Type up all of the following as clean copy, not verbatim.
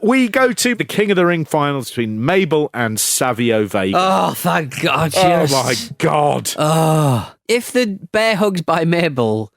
we go to the King of the Ring finals between Mabel and Savio Vega. Oh, thank God. Yes. Oh, my God. Oh. If the bear hugs by Mabel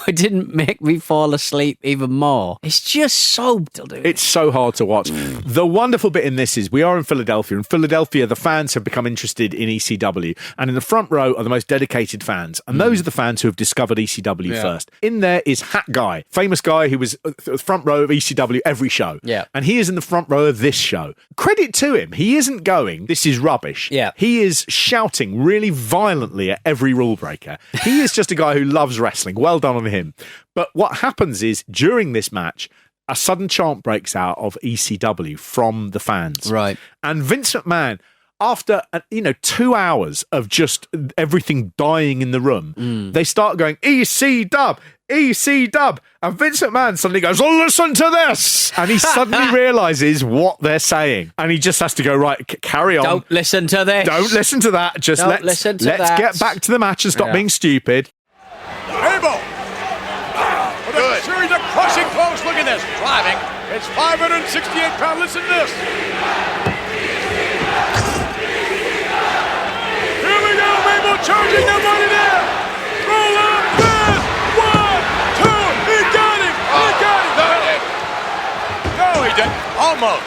didn't make me fall asleep even more, it's just so... It's so hard to watch. The wonderful bit in this is we are in Philadelphia. In Philadelphia, the fans have become interested in ECW. And in the front row are the most dedicated fans. And those are the fans who have discovered ECW first. In there is Hat Guy, famous guy who was the front row of ECW every show. Yeah. And he is in the front row of this show. Credit to him. He isn't going, this is rubbish. Yeah. He is shouting really violently at every rule breaker. He is just a guy who loves wrestling. Well done on him. But what happens is, during this match, a sudden chant breaks out of ECW from the fans. Right. And Vince McMahon, after 2 hours of just everything dying in the room, they start going, ECW, ECW. And Vince McMahon suddenly goes, oh, listen to this. And he suddenly realises what they're saying. And he just has to go, right, carry on. Don't listen to this. Don't listen to that. Just let's get back to the match and stop being stupid. Mabel! With a series of crushing blows. Look at this. Driving. It's 568 pounds. Listen to this. Here we go. Mabel charging. Nobody there. Roll up. This. 1, 2. He got him. He got him. No, he didn't. Almost.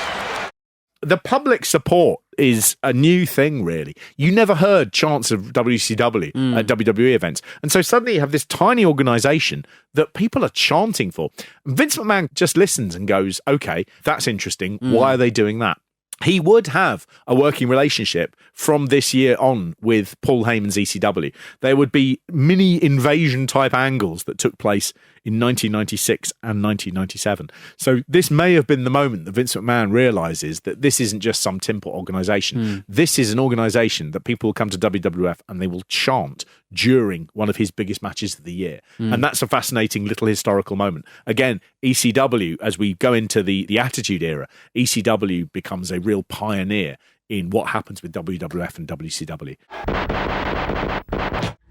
The public support is a new thing, really. You never heard chants of WCW at WWE events. And so suddenly you have this tiny organisation that people are chanting for. Vince McMahon just listens and goes, okay, that's interesting. Why are they doing that? He would have a working relationship from this year on with Paul Heyman's ECW. There would be mini invasion type angles that took place in 1996 and 1997. So this may have been the moment that Vince McMahon realises that this isn't just some Timple organisation. This is an organisation that people will come to WWF and they will chant during one of his biggest matches of the year. And that's a fascinating little historical moment. Again, ECW, as we go into the Attitude Era, ECW becomes a real pioneer in what happens with WWF and WCW.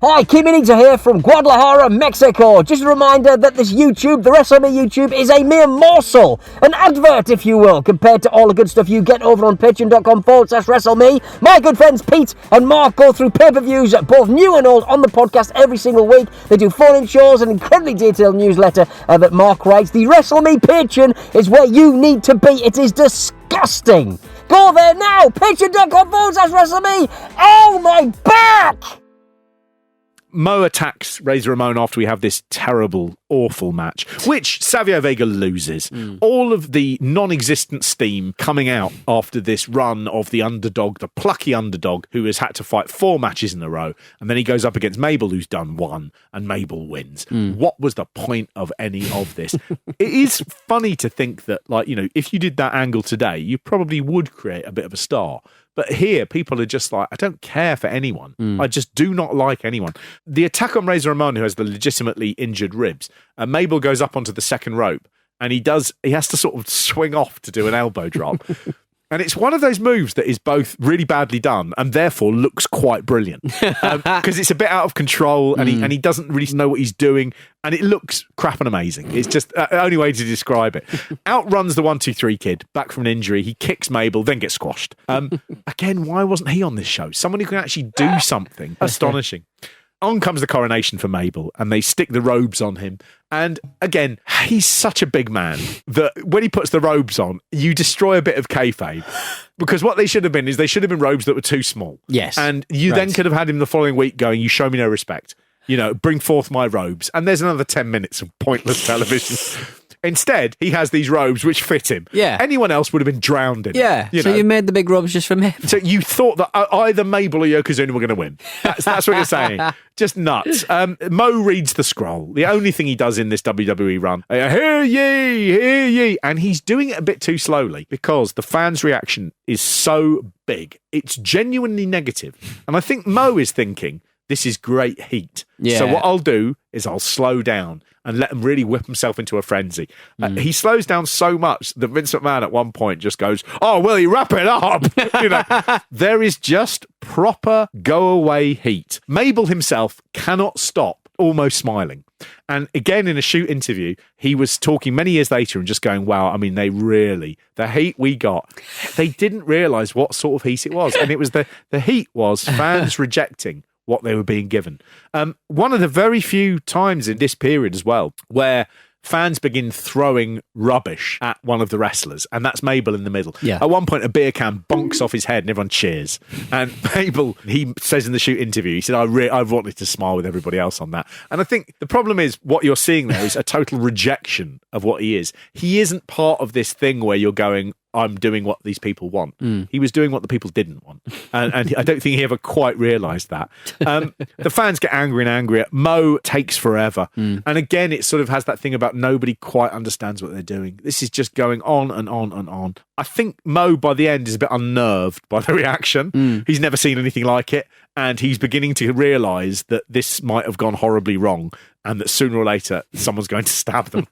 Hi, Kim Inigza here from Guadalajara, Mexico. Just a reminder that this YouTube, the WrestleMania YouTube, is a mere morsel, an advert, if you will, compared to all the good stuff you get over on patreon.com/WrestleMe. My good friends Pete and Mark go through pay-per-views, both new and old, on the podcast every single week. They do phone-in shows, an incredibly detailed newsletter that Mark writes. The WrestleMe Patreon is where you need to be. It is disgusting. Go there now, patreon.com/WrestleMe. Oh, my back! Mo attacks Razor Ramon after we have this terrible, awful match, which Savio Vega loses. All of the non-existent steam coming out after this run of the underdog, the plucky underdog, who has had to fight 4 matches in a row, and then he goes up against Mabel, who's done 1, and Mabel wins. What was the point of any of this? It is funny to think that, if you did that angle today, you probably would create a bit of a star. But here, people are just like, I don't care for anyone. I just do not like anyone. The attack on Razor Ramon, who has the legitimately injured ribs, Mabel goes up onto the second rope, and he has to sort of swing off to do an elbow drop. And it's one of those moves that is both really badly done and therefore looks quite brilliant. Because it's a bit out of control and he doesn't really know what he's doing. And it looks crap and amazing. It's just the only way to describe it. Outruns the 1-2-3 kid back from an injury. He kicks Mabel, then gets squashed. Again, why wasn't he on this show? Someone who can actually do something astonishing. On comes the coronation for Mabel, and they stick the robes on him. And again, he's such a big man that when he puts the robes on, you destroy a bit of kayfabe. Because what they should have been is they should have been robes that were too small. Yes. And you then could have had him the following week going, you show me no respect. Bring forth my robes. And there's another 10 minutes of pointless television. Instead, he has these robes which fit him. Yeah. Anyone else would have been drowned in it. So you made the big robes just for Mabel. So you thought that either Mabel or Yokozuna were going to win. That's what you're saying. Just nuts. Mo reads the scroll. The only thing he does in this WWE run, hear ye, hear ye. And he's doing it a bit too slowly because the fans' reaction is so big. It's genuinely negative. And I think Mo is thinking, this is great heat. Yeah. So what I'll do is I'll slow down and let him really whip himself into a frenzy. He slows down so much that Vince McMahon at one point just goes, oh, will you wrap it up? There is just proper go-away heat. Mabel himself cannot stop. almost smiling. And again, in a shoot interview, he was talking many years later and just going, wow, I mean, the heat we got, they didn't realise what sort of heat it was. And it was the heat was fans rejecting what they were being given. One of the very few times in this period as well where fans begin throwing rubbish at one of the wrestlers, and that's Mabel in the middle. Yeah. At one point, a beer can bonks off his head and everyone cheers. And Mabel, he says in the shoot interview, he said, I wanted to smile with everybody else on that. And I think the problem is what you're seeing there is a total rejection of what he is. He isn't part of this thing where you're going, I'm doing what these people want. He was doing what the people didn't want. And I don't think he ever quite realised that. The fans get angrier and angrier. Mo takes forever. And again, it sort of has that thing about nobody quite understands what they're doing. This is just going on and on and on. I think Mo, by the end, is a bit unnerved by the reaction. He's never seen anything like it. And he's beginning to realise that this might have gone horribly wrong and that sooner or later someone's going to stab them.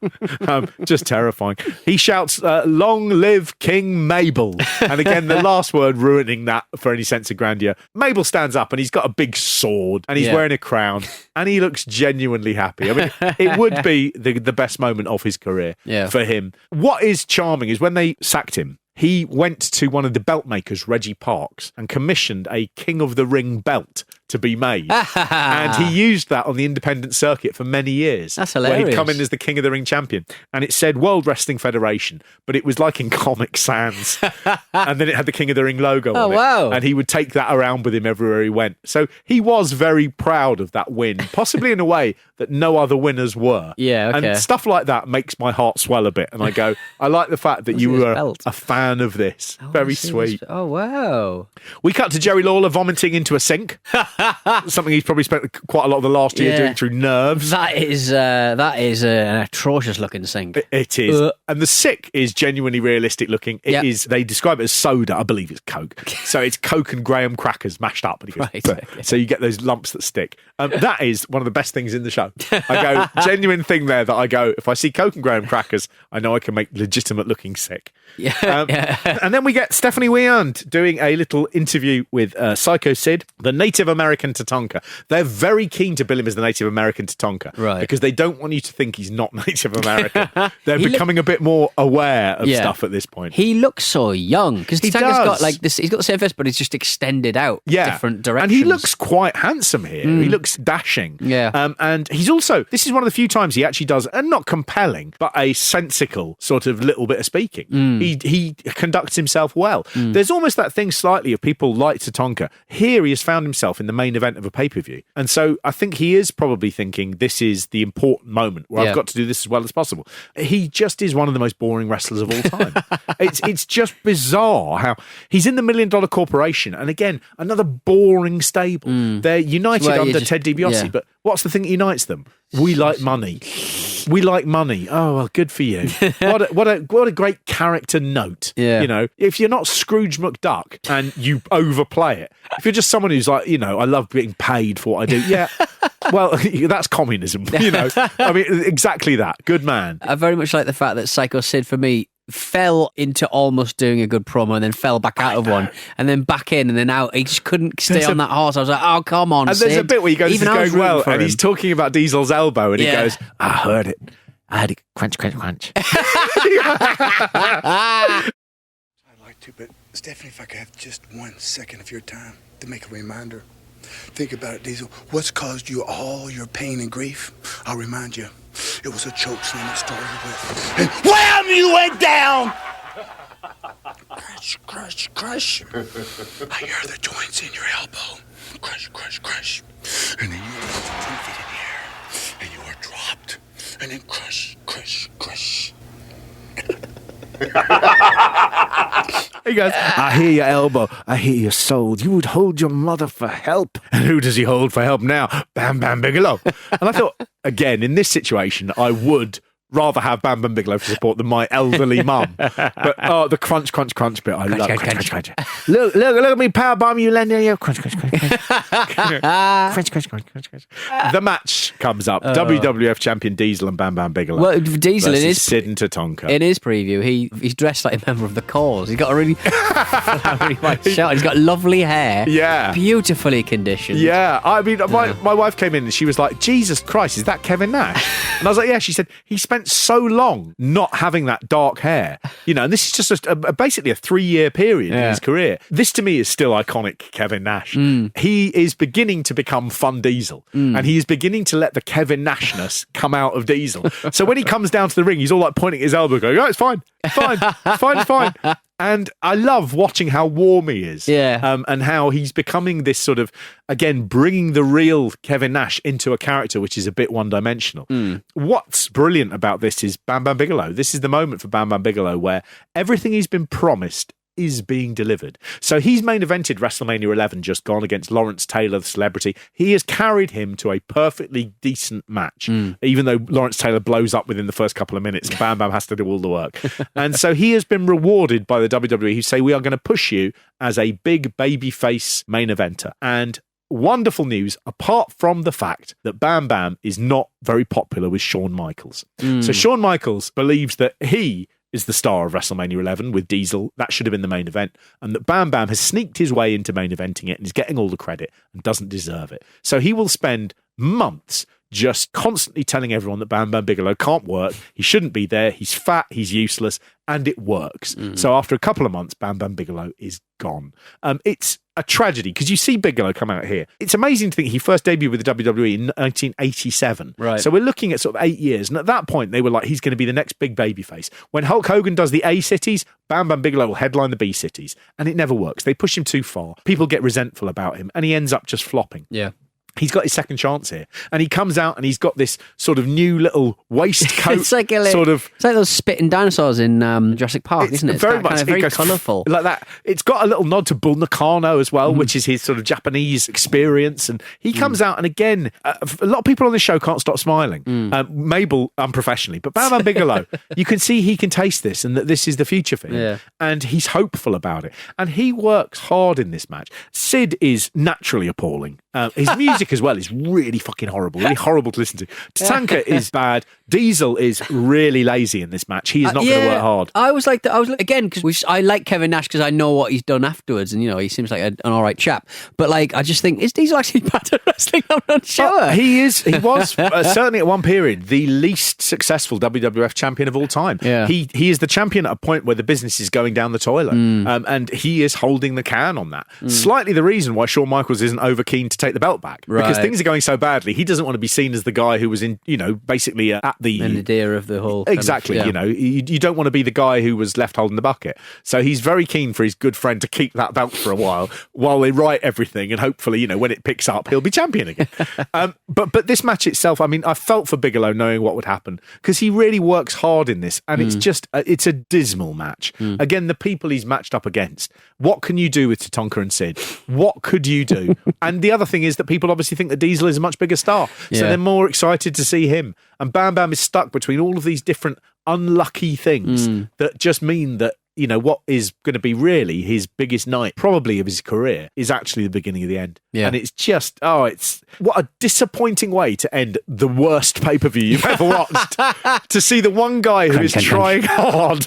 Just terrifying. He shouts, long live King Mabel. And again, the last word ruining that for any sense of grandeur. Mabel stands up and he's got a big sword and he's wearing a crown and he looks genuinely happy. I mean, it would be the best moment of his career for him. What is charming is when they sacked him, he went to one of the belt makers, Reggie Parks, and commissioned a King of the Ring belt to be made. And he used that on the independent circuit for many years. That's hilarious. Where he'd come in as the King of the Ring champion. And it said World Wrestling Federation, but it was like in Comic Sans. And then it had the King of the Ring logo on it. Wow. And he would take that around with him everywhere he went. So he was very proud of that win, possibly in a way that no other winners were. Yeah, okay. And stuff like that makes my heart swell a bit. And I go, I like the fact that you were a fan of this. Very sweet. Oh, wow. We cut to Jerry Lawler vomiting into a sink. Something he's probably spent quite a lot of the last year doing through nerves. That is an atrocious looking sink. It is. And the sick is genuinely realistic looking. It is. They describe it as soda. I believe it's Coke. So it's Coke and graham crackers mashed up. And he goes, Right. So you get those lumps that stick. That is one of the best things in the show. I go, genuine thing there that I go, if I see Coke and graham crackers, I know I can make legitimate looking sick. And then we get Stephanie Weand doing a little interview with Psycho Sid, the Native American Tatanka. They're very keen to bill him as the Native American Tatanka, right? Because they don't want you to think he's not Native American. They're becoming a bit more aware of stuff at this point. He looks so young because Tatanka's got like this. He's got the same face, but it's just extended out different directions. And he looks quite handsome here. He looks dashing. And he's also, this is one of the few times he actually does, and not compelling, but a sensical sort of little bit of speaking. He conducts himself well. There's almost that thing slightly of people like Tatanka. Here he has found himself in the main event of a pay-per-view. And so I think he is probably thinking this is the important moment where I've got to do this as well as possible. He just is one of the most boring wrestlers of all time. It's just bizarre how he's in the $1 Million Corporation. And again, another boring stable. They're united under Ted DiBiase. But what's the thing that unites them? We like money. We like money. Oh, well, good for you. What a great character note. You know, if you're not Scrooge McDuck and you overplay it, if you're just someone who's like, you know, I love being paid for what I do. Yeah. Well, that's communism. You know, I mean, exactly that. Good man. I very much like the fact that Psycho Sid, for me, fell into almost doing a good promo and then fell back out of one and then back in and then out. He just couldn't stay on that horse. I was like, oh, come on, And Sid. there's a bit where he goes, this is going well, and he's talking about Diesel's elbow, and he goes, I heard it. I heard it. Crunch, crunch, crunch. I'd like to, but Stephanie, if I could have just 1 second of your time to make a reminder. Think about it, Diesel. What's caused you all your pain and grief? I'll remind you. It was a choke slam that started with. And wham! You went down! Crush, crush, crush. I hear the joints in your elbow. Crush, crush, crush. And then you were 10 feet in the air. And you were dropped. And then crush, crush, crush. He goes, I hear your elbow, I hear your soul. You would hold your mother for help. And who does he hold for help now? Bam Bam Bigelow. And I thought, again, in this situation, I would rather have Bam Bam Bigelow for support than my elderly mum. But the crunch bit, I love crunch. Look at me power bomb you, Lenny. Crunch. The match comes up. WWF champion Diesel and Bam Bam Bigelow. Well, Diesel in his Sid and Tatanka. In his preview, he's dressed like a member of the Cause. He's got a really flowery white shirt. He's got lovely hair. Yeah. Beautifully conditioned. Yeah. I mean, my wife came in and she was like, Jesus Christ, is that Kevin Nash? And I was like, yeah. She said, he spent so long not having that dark hair. And this is just basically a 3-year period in his career. This to me is still iconic Kevin Nash. He is beginning to become fun Diesel. And he is beginning to let the Kevin Nashness come out of Diesel. So when he comes down to the ring, he's all like pointing at his elbow going, oh, it's fine. It's fine. And I love watching how warm he is. Yeah. And how he's becoming this sort of, again, bringing the real Kevin Nash into a character which is a bit one-dimensional. What's brilliant about this is Bam Bam Bigelow. This is the moment for Bam Bam Bigelow where everything he's been promised is being delivered. So he's main evented WrestleMania 11 just gone against Lawrence Taylor, the celebrity. He has carried him to a perfectly decent match, even though Lawrence Taylor blows up within the first couple of minutes and Bam Bam has to do all the work. And so he has been rewarded by the WWE who say, we are going to push you as a big babyface main eventer. And wonderful news, apart from the fact that Bam Bam is not very popular with Shawn Michaels. So Shawn Michaels believes that he is the star of WrestleMania 11 with Diesel. That should have been the main event. And that Bam Bam has sneaked his way into main eventing it and is getting all the credit and doesn't deserve it. So he will spend months just constantly telling everyone that Bam Bam Bigelow can't work, he shouldn't be there, he's fat, he's useless, and it works. So after a couple of months, Bam Bam Bigelow is gone. It's a tragedy because you see Bigelow come out here. It's amazing to think he first debuted with the WWE in 1987. Right. So we're looking at sort of 8 years. And at that point, they were like, he's going to be the next big babyface. When Hulk Hogan does the A cities, Bam Bam Bigelow will headline the B cities. And it never works. They push him too far. People get resentful about him and he ends up just flopping. Yeah. He's got his second chance here. And he comes out and he's got this sort of new little waistcoat. It's like those spitting dinosaurs in Jurassic Park, isn't it? It's very much kind of very colourful. Like that. It's got a little nod to Bull Nakano as well, which is his sort of Japanese experience. And he comes out and again, a lot of people on this show can't stop smiling. Mabel unprofessionally. But Bam Bam Bigelow, you can see he can taste this and that this is the future for him. Yeah. And he's hopeful about it. And he works hard in this match. Sid is naturally appalling. His music as well is really fucking horrible, really horrible to listen to. Tatanka is bad. Diesel is really lazy in this match. He is not going to work hard. I was like, again, because I like Kevin Nash because I know what he's done afterwards, and he seems like an all right chap. But like, I just think, is Diesel actually bad at wrestling? I'm not sure. He is. He was certainly at one period the least successful WWF champion of all time. Yeah. He is the champion at a point where the business is going down the toilet, and he is holding the can on that. Slightly the reason why Shawn Michaels isn't over keen to take the belt back, because things are going so badly. He doesn't want to be seen as the guy who was in, basically at the nadir of the whole. Exactly. You don't want to be the guy who was left holding the bucket. So he's very keen for his good friend to keep that belt for a while they write everything, and hopefully, when it picks up, he'll be champion again. But this match itself, I mean, I felt for Bigelow knowing what would happen because he really works hard in this, and it's just it's a dismal match. Again, the people he's matched up against. What can you do with Tatanka and Sid? What could you do? And the other thing is that people obviously think that Diesel is a much bigger star, so they're more excited to see him. And Bam Bam is stuck between all of these different unlucky things that just mean that what is going to be really his biggest night, probably of his career, is actually the beginning of the end. Yeah. And it's just, it's what a disappointing way to end the worst pay-per-view you've ever watched. To see the one guy who is trying hard.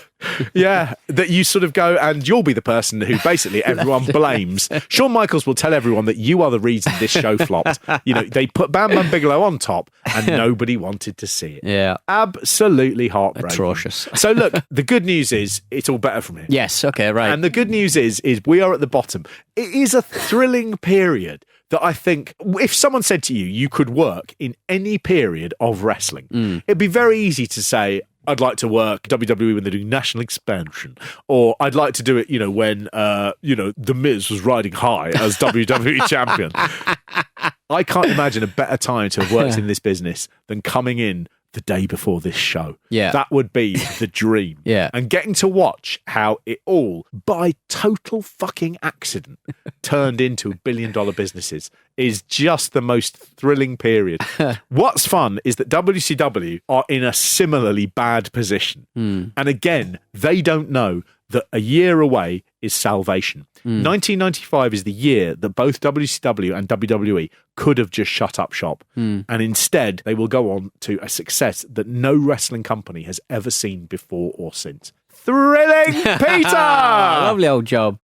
Yeah, that you sort of go, and you'll be the person who basically everyone blames. Shawn Michaels will tell everyone that you are the reason this show flopped. They put Bam Bam Bigelow on top and nobody wanted to see it. Yeah. Absolutely heartbreaking. Atrocious. So look, the good news is it's all better from here. Yes, okay, right. And the good news is we are at the bottom. It is a thrilling period that I think if someone said to you, you could work in any period of wrestling, it'd be very easy to say, I'd like to work WWE when they do national expansion, or I'd like to do it, when, The Miz was riding high as WWE champion. I can't imagine a better time to have worked in this business than coming in the day before this show. Yeah. That would be the dream. Yeah. And getting to watch how it all, by total fucking accident, turned into $1 billion businesses is just the most thrilling period. What's fun is that WCW are in a similarly bad position. And again, they don't know that a year away is salvation. 1995 is the year that both WCW and WWE could have just shut up shop. And instead, they will go on to a success that no wrestling company has ever seen before or since. Thrilling Peter! Lovely old job.